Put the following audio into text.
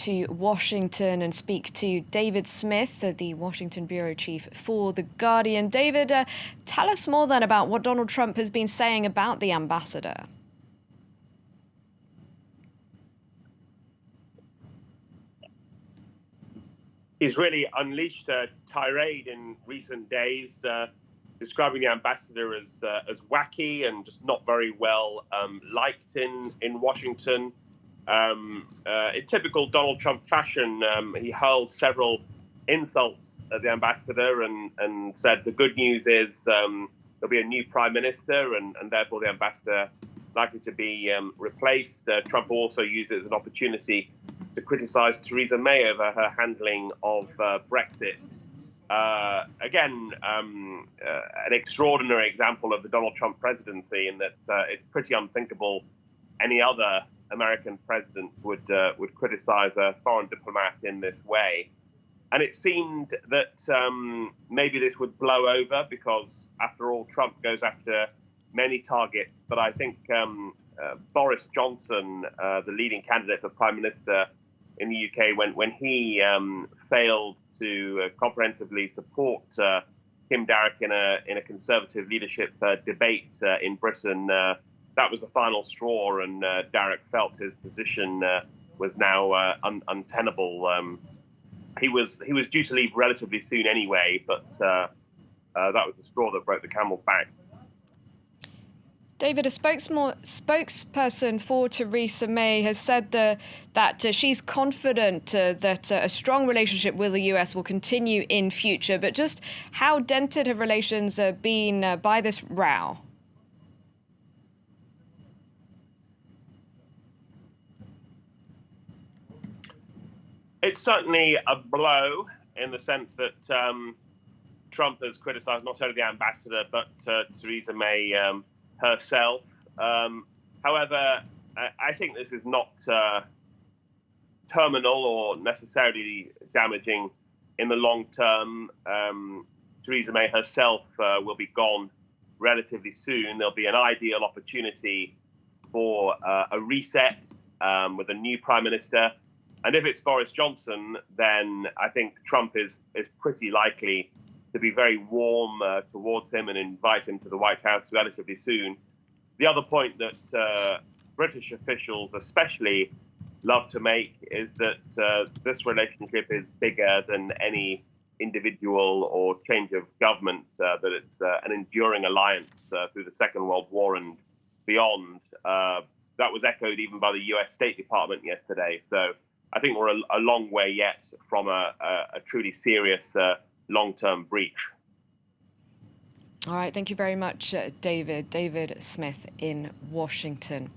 to Washington and speak to David Smith, the Washington bureau chief for The Guardian. David, tell us more then about what Donald Trump has been saying about the ambassador. He's really unleashed a tirade in recent days, describing the ambassador as wacky and just not very well liked in Washington. In typical Donald Trump fashion, he hurled several insults at the ambassador and said the good news is there'll be a new prime minister and therefore the ambassador likely to be replaced. Trump also used it as an opportunity to criticize Theresa May over her handling of Brexit. Again, an extraordinary example of the Donald Trump presidency in that it's pretty unthinkable any other American president would criticize a foreign diplomat in this way. And it seemed that maybe this would blow over because, after all, Trump goes after many targets. But I think Boris Johnson, the leading candidate for prime minister in the UK, when he failed to comprehensively support Kim Darroch in a Conservative leadership debate in Britain, that was the final straw, and Darroch felt his position was now untenable. He was due to leave relatively soon anyway, but that was the straw that broke the camel's back. David, a spokesperson for Theresa May has said that she's confident that a strong relationship with the US will continue in future. But just how dented have relations been by this row? It's certainly a blow in the sense that Trump has criticized not only the ambassador, but Theresa May herself. However, I think this is not terminal or necessarily damaging in the long term. Theresa May herself will be gone relatively soon. There'll be an ideal opportunity for a reset with a new prime minister. And if it's Boris Johnson, then I think Trump is pretty likely to be very warm towards him and invite him to the White House relatively soon. The other point that British officials especially love to make is that this relationship is bigger than any individual or change of government, that it's an enduring alliance through the Second World War and beyond. That was echoed even by the US State Department yesterday. So I think we're a long way yet from a truly serious long-term breach. All right, thank you very much, David. David Smith in Washington.